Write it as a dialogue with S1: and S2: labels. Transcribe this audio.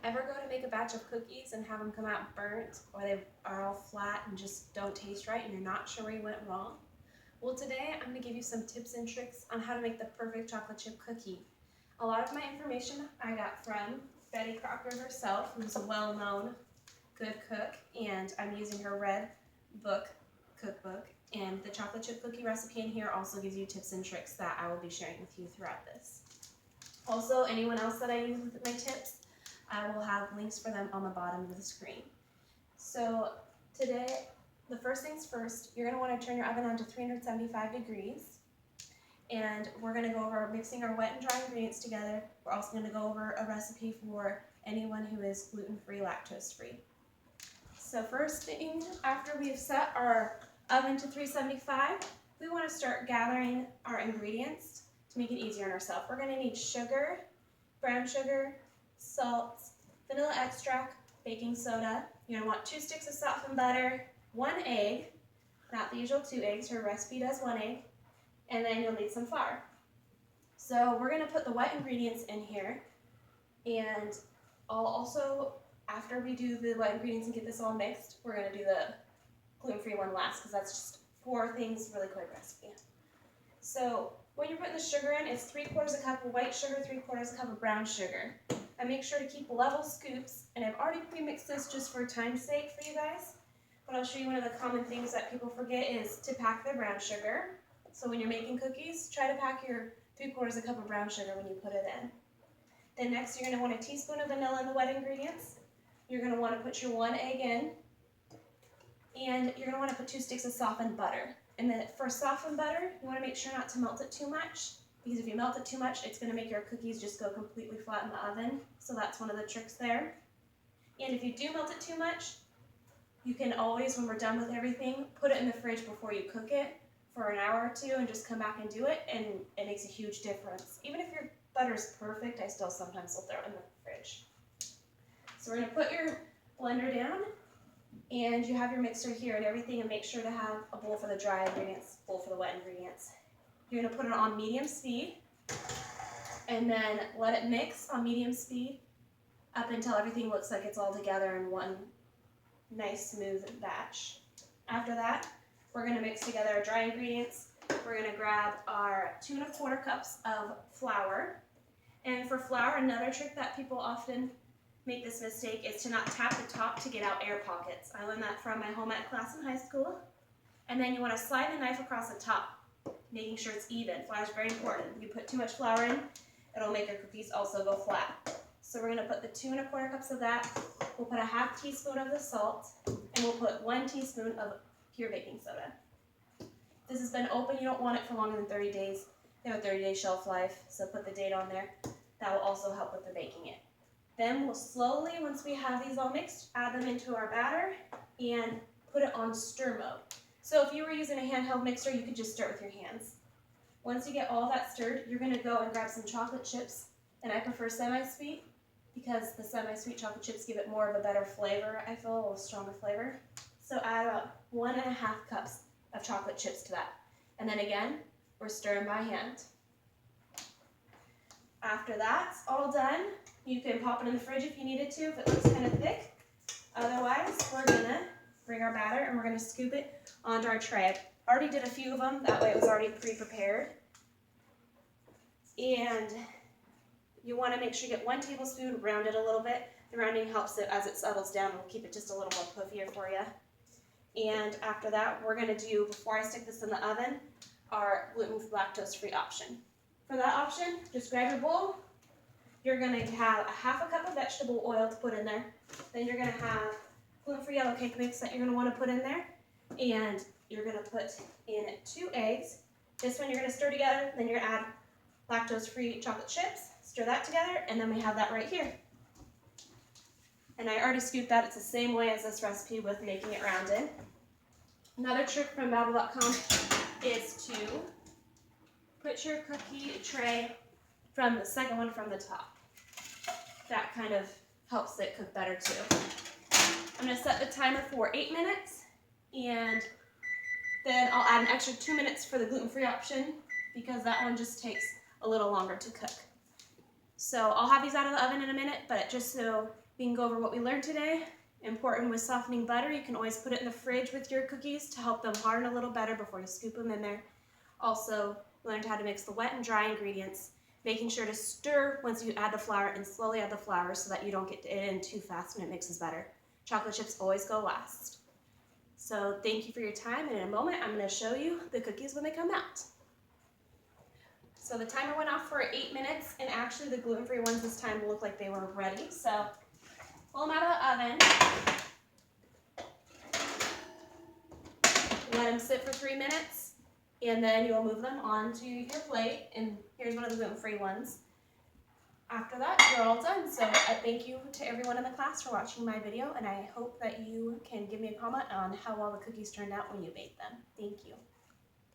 S1: Ever go to make a batch of cookies and have them come out burnt, or they are all flat and just don't taste right and you're not sure where you went wrong? Well, today I'm going to give you some tips and tricks on how to make the perfect chocolate chip cookie. A lot of my information I got from Betty Crocker herself, who's a well-known good cook, and I'm using her red book cookbook, and the chocolate chip cookie recipe in here also gives you tips and tricks that I will be sharing with you throughout this. Also, anyone else that I use with my tips, I will have links for them on the bottom of the screen. So today, the first things first, you're going to want to turn your oven on to 375 degrees. And we're going to go over mixing our wet and dry ingredients together. We're also going to go over a recipe for anyone who is gluten-free, lactose-free. So first thing, after we've set our oven to 375, we want to start gathering our ingredients to make it easier on ourselves. We're going to need sugar, brown sugar, salt, vanilla extract, baking soda. You're going to want 2 sticks of softened butter, 1 egg, not the usual 2 eggs, her recipe does 1 egg, and then you'll need some flour. So we're going to put the wet ingredients in here, and I'll also, after we do the wet ingredients and get this all mixed, we're going to do the gluten-free one last, because that's just 4 things, really quick recipe. So when you're putting the sugar in, it's 3/4 a cup of white sugar, 3/4 a cup of brown sugar. And make sure to keep level scoops, and I've already pre-mixed this just for time's sake for you guys, but I'll show you one of the common things that people forget is to pack their brown sugar. So when you're making cookies, try to pack your 3/4 a cup of brown sugar when you put it in. Then next you're going to want a teaspoon of vanilla in the wet ingredients. You're going to want to put your 1 egg in, and you're going to want to put 2 sticks of softened butter. And then for softened butter, you want to make sure not to melt it too much, because if you melt it too much, it's going to make your cookies just go completely flat in the oven. So that's one of the tricks there. And if you do melt it too much, you can always, when we're done with everything, put it in the fridge before you cook it for an hour or 2 and just come back and do it, and it makes a huge difference. Even if your butter's perfect, I still sometimes will throw it in the fridge. So we're going to put your blender down, and you have your mixer here and everything, and make sure to have a bowl for the dry ingredients, bowl for the wet ingredients. You're going to put it on medium speed, and then let it mix on medium speed up until everything looks like it's all together in one nice smooth batch. After that, we're going to mix together our dry ingredients. We're going to grab our 2 1/4 cups of flour. And for flour, another trick that people often make this mistake is to not tap the top to get out air pockets. I learned that from my home ec class in high school. And then you want to slide the knife across the top, making sure it's even. Flour is very important. If you put too much flour in, it'll make your cookies also go flat. So we're going to put the 2 1/4 cups of that. We'll put a 1/2 teaspoon of the salt, and we'll put 1 teaspoon of pure baking soda. This has been open. You don't want it for longer than 30 days. They have a 30-day shelf life, so put the date on there. That will also help with the baking it. Then we'll slowly, once we have these all mixed, add them into our batter and put it on stir mode. So if you were using a handheld mixer, you could just stir it with your hands. Once you get all that stirred, you're going to go and grab some chocolate chips, and I prefer semi-sweet because the semi-sweet chocolate chips give it more of a better flavor, I feel, a little stronger flavor. So add about 1 1/2 cups of chocolate chips to that. And then again, we're stirring by hand. After that's all done, you can pop it in the fridge if you needed to, if it looks kind of thick. Otherwise, we're going to bring our batter and we're going to scoop it onto our tray. I already did a few of them, that way it was already pre-prepared. And you want to make sure you get 1 tablespoon, round it a little bit. The rounding helps it as it settles down, it'll keep it just a little more puffier for you. And after that, we're going to do, before I stick this in the oven, our gluten lactose-free option. For that option, just grab your bowl. You're going to have a 1/2 cup of vegetable oil to put in there. Then you're going to have gluten-free yellow cake mix that you're going to want to put in there. And you're going to put in 2 eggs. This one you're going to stir together. Then you're going to add lactose-free chocolate chips. Stir that together, and then we have that right here. And I already scooped that. It's the same way as this recipe with making it rounded. Another trick from Babbel.com is to put your cookie tray from the second one from the top. That kind of helps it cook better too. I'm going to set the timer for 8 minutes, and then I'll add an extra 2 minutes for the gluten-free option because that one just takes a little longer to cook. So I'll have these out of the oven in a minute, but just so we can go over what we learned today, important with softening butter, you can always put it in the fridge with your cookies to help them harden a little better before you scoop them in there. Also, we learned how to mix the wet and dry ingredients, making sure to stir once you add the flour and slowly add the flour so that you don't get it in too fast when it mixes better. Chocolate chips always go last. So thank you for your time, and in a moment I'm going to show you the cookies when they come out. So the timer went off for 8 minutes, and actually the gluten-free ones this time look like they were ready. So pull them out of the oven, let them sit for 3 minutes, and then you'll move them onto your plate. And here's one of the gluten-free ones. After that, you're all done. So thank you to everyone in the class for watching my video, and I hope that you can give me a comment on how well the cookies turned out when you bake them. Thank you.